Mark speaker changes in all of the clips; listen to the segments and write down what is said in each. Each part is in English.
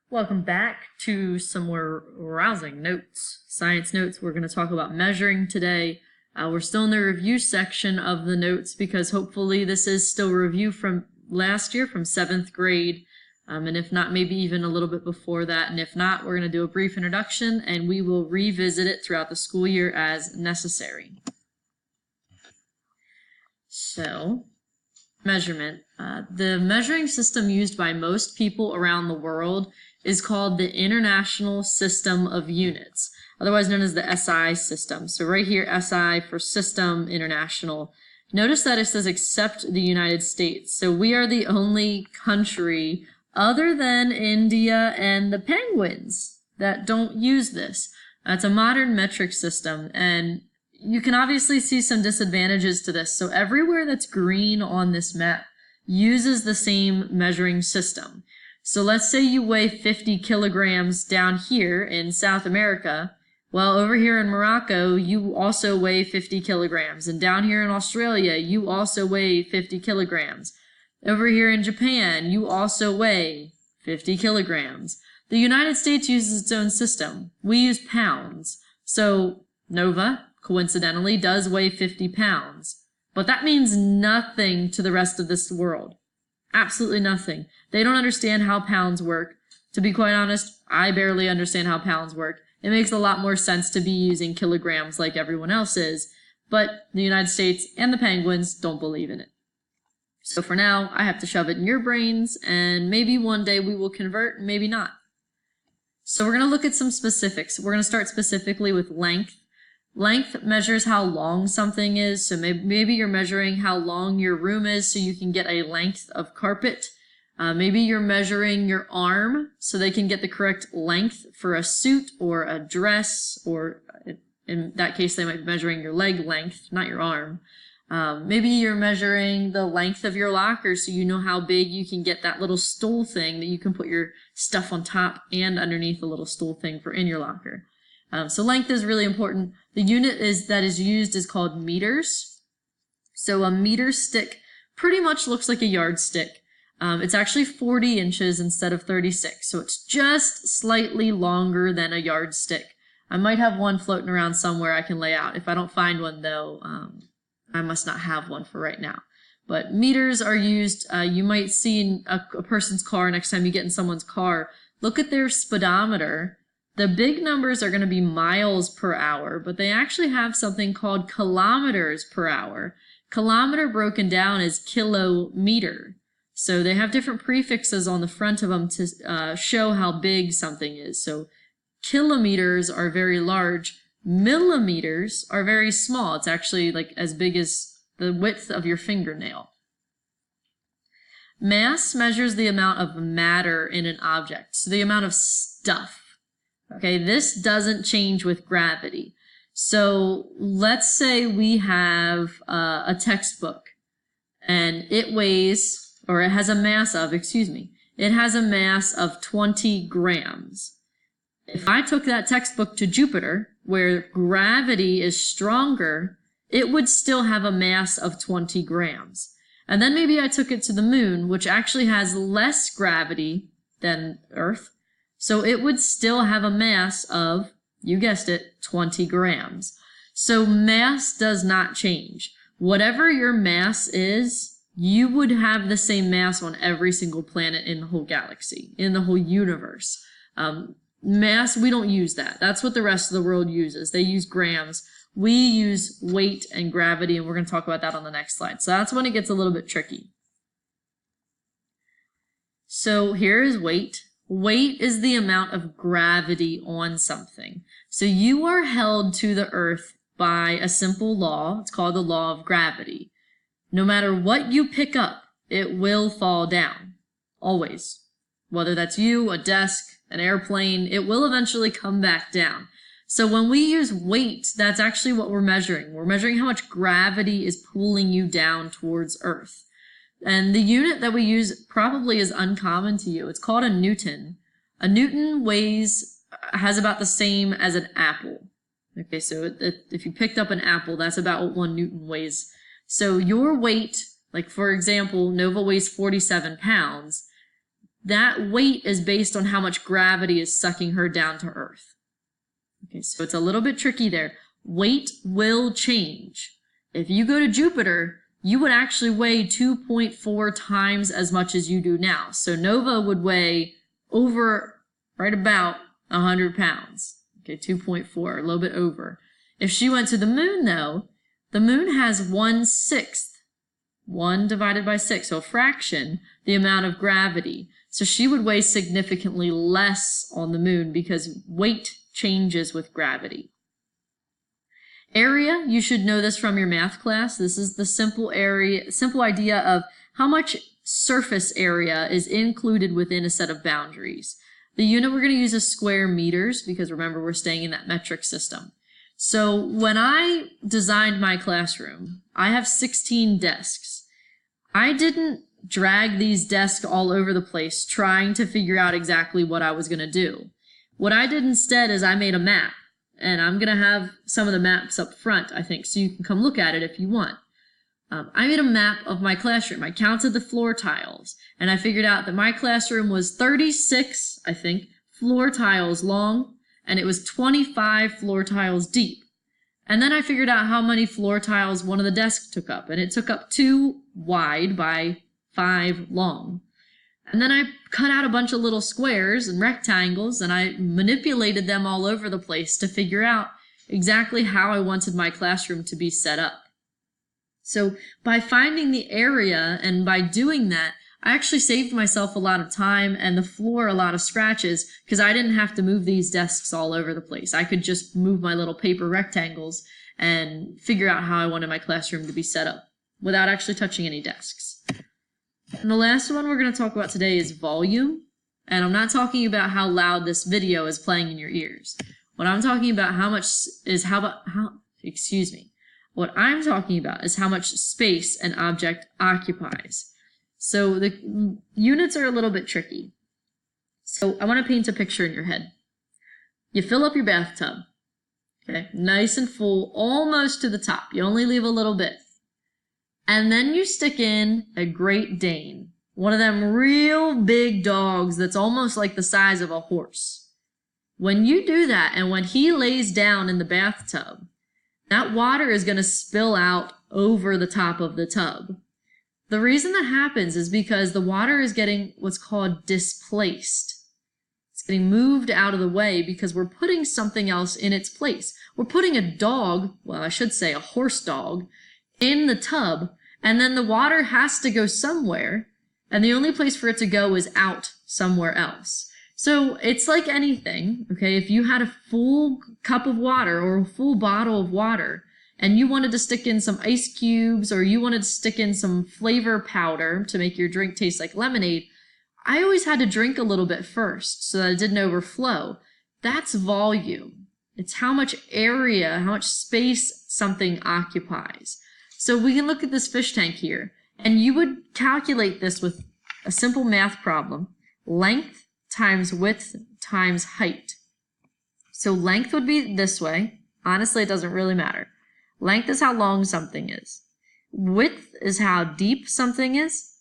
Speaker 1: Welcome back to some more rousing notes, science notes. We're going to talk about measuring today. We're still in the review section of the notes because hopefully this is still review from last year, from 7th grade. And if not, maybe even a little bit before that. And if not, we're going to do a brief introduction and we will revisit it throughout the school year as necessary. So, measurement. The measuring system used by most people around the world is called the International System of Units, otherwise known as the SI system. So right here, SI for System International. Notice that it says except the United States. So we are the only country other than India and the Penguins that don't use this. It's a modern metric system, and you can obviously see some disadvantages to this. So everywhere that's green on this map uses the same measuring system. So let's say you weigh 50 kilograms down here in South America. Well, over here in Morocco, you also weigh 50 kilograms. And down here in Australia, you also weigh 50 kilograms. Over here in Japan, you also weigh 50 kilograms. The United States uses its own system. We use pounds. So Nova, coincidentally, does weigh 50 pounds. But that means nothing to the rest of this world. Absolutely nothing. They don't understand how pounds work. To be quite honest, I barely understand how pounds work. It makes a lot more sense to be using kilograms like everyone else is, but the United States and the Penguins don't believe in it. So for now, I have to shove it in your brains, and maybe one day we will convert, maybe not. So we're going to look at some specifics. We're going to start specifically with length. Length measures how long something is, so maybe you're measuring how long your room is so you can get a length of carpet. Maybe you're measuring your arm so they can get the correct length for a suit or a dress, or in that case they might be measuring your leg length, not your arm. Maybe you're measuring the length of your locker so you know how big you can get that little stool thing that you can put your stuff on top and underneath the little stool thing for in your locker. So length is really important. The unit that is used is called meters. So a meter stick pretty much looks like a yardstick. It's actually 40 inches instead of 36, so it's just slightly longer than a yardstick. I might have one floating around somewhere I can lay out. If I don't find one, though, I must not have one for right now. But meters are used, you might see in a person's car next time you get in someone's car. Look at their speedometer. The big numbers are going to be miles per hour, but they actually have something called kilometers per hour. Kilometer broken down is kilometer. So they have different prefixes on the front of them to show how big something is. So kilometers are very large. Millimeters are very small. It's actually like as big as the width of your fingernail. Mass measures the amount of matter in an object, so the amount of stuff. Okay, this doesn't change with gravity. So let's say we have a textbook and it weighs, or it has a mass of, it has a mass of 20 grams. If I took that textbook to Jupiter, where gravity is stronger, it would still have a mass of 20 grams. And then maybe I took it to the moon, which actually has less gravity than Earth, so it would still have a mass of, you guessed it, 20 grams. So mass does not change. Whatever your mass is, you would have the same mass on every single planet in the whole galaxy, in the whole universe. Mass, we don't use that. That's what the rest of the world uses. They use grams. We use weight and gravity, and we're going to talk about that on the next slide. So that's when it gets a little bit tricky. So here is weight. Weight is the amount of gravity on something. So you are held to the earth by a simple law. It's called the law of gravity. No matter what you pick up, it will fall down. Always. Whether that's you, a desk, an airplane, it will eventually come back down. So when we use weight, that's actually what we're measuring. We're measuring how much gravity is pulling you down towards Earth. And the unit that we use probably is uncommon to you. It's called a Newton. A Newton has about the same as an apple. Okay, so if you picked up an apple, that's about what 1 Newton weighs. So your weight, like for example, Nova weighs 47 pounds. that weight is based on how much gravity is sucking her down to Earth. Okay, so it's a little bit tricky there. Weight will change. If you go to Jupiter, you would actually weigh 2.4 times as much as you do now. So Nova would weigh over, right about 100 pounds. Okay, 2.4, a little bit over. If she went to the moon, though, the moon has 1/6, 1 divided by 6, so a fraction, the amount of gravity. So she would weigh significantly less on the moon because weight changes with gravity. Area, you should know this from your math class. This is the simple idea of how much surface area is included within a set of boundaries. The unit we're going to use is square meters because remember we're staying in that metric system. So when I designed my classroom, I have 16 desks. I didn't drag these desks all over the place trying to figure out exactly what I was going to do. What I did instead is I made a map, and I'm going to have some of the maps up front, I think, so you can come look at it if you want. I made a map of my classroom. I counted the floor tiles, and I figured out that my classroom was 36, I think, floor tiles long, and it was 25 floor tiles deep. And then I figured out how many floor tiles one of the desks took up, and it took up 2 wide by 5 long. And then I cut out a bunch of little squares and rectangles, and I manipulated them all over the place to figure out exactly how I wanted my classroom to be set up. So by finding the area and by doing that, I actually saved myself a lot of time and the floor a lot of scratches because I didn't have to move these desks all over the place. I could just move my little paper rectangles and figure out how I wanted my classroom to be set up without actually touching any desks. And the last one we're going to talk about today is volume. And I'm not talking about how loud this video is playing in your ears. What I'm talking about What I'm talking about is how much space an object occupies. So the units are a little bit tricky. So I want to paint a picture in your head. You fill up your bathtub, okay, nice and full, almost to the top. You only leave a little bit. And then you stick in a Great Dane, one of them real big dogs that's almost like the size of a horse. When you do that, and when he lays down in the bathtub, that water is going to spill out over the top of the tub. The reason that happens is because the water is getting what's called displaced. It's getting moved out of the way because we're putting something else in its place. We're putting a dog, well, I should say a horse dog, in the tub, and then the water has to go somewhere, and the only place for it to go is out somewhere else. So it's like anything, okay? If you had a full cup of water or a full bottle of water, and you wanted to stick in some ice cubes or you wanted to stick in some flavor powder to make your drink taste like lemonade, I always had to drink a little bit first so that it didn't overflow. That's volume. It's how much area, how much space something occupies. So we can look at this fish tank here, and you would calculate this with a simple math problem. Length times width times height. So length would be this way. Honestly, it doesn't really matter. Length is how long something is. Width is how deep something is.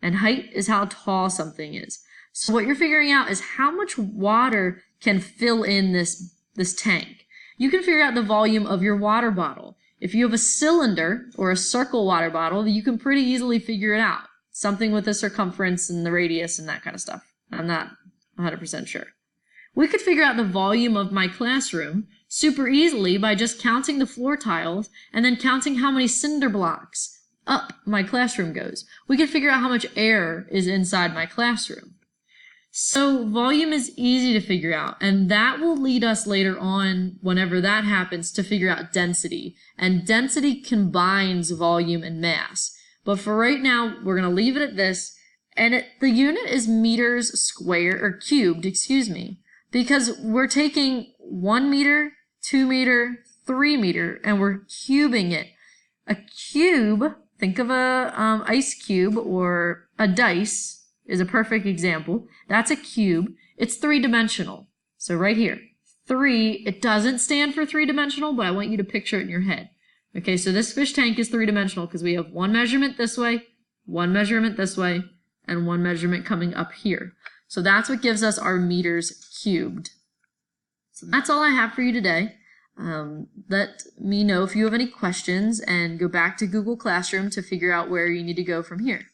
Speaker 1: And height is how tall something is. So what you're figuring out is how much water can fill in this tank. You can figure out the volume of your water bottle. If you have a cylinder or a circle water bottle, you can pretty easily figure it out. Something with the circumference and the radius and that kind of stuff. I'm not 100% sure. We could figure out the volume of my classroom super easily by just counting the floor tiles and then counting how many cinder blocks up my classroom goes. We can figure out how much air is inside my classroom. So volume is easy to figure out, and that will lead us later on, whenever that happens, to figure out density. And density combines volume and mass. But for right now, we're going to leave it at this, and the unit is meters square, or cubed, because we're taking 1 meter, 2 meter, 3 meter, and we're cubing it. A cube, think of a ice cube or a dice is a perfect example. That's a cube. It's 3-dimensional. So right here, 3, it doesn't stand for 3-dimensional, but I want you to picture it in your head. Okay, so this fish tank is 3-dimensional because we have one measurement this way, one measurement this way, and one measurement coming up here. So that's what gives us our meters cubed. So that's all I have for you today. Let me know if you have any questions and go back to Google Classroom to figure out where you need to go from here.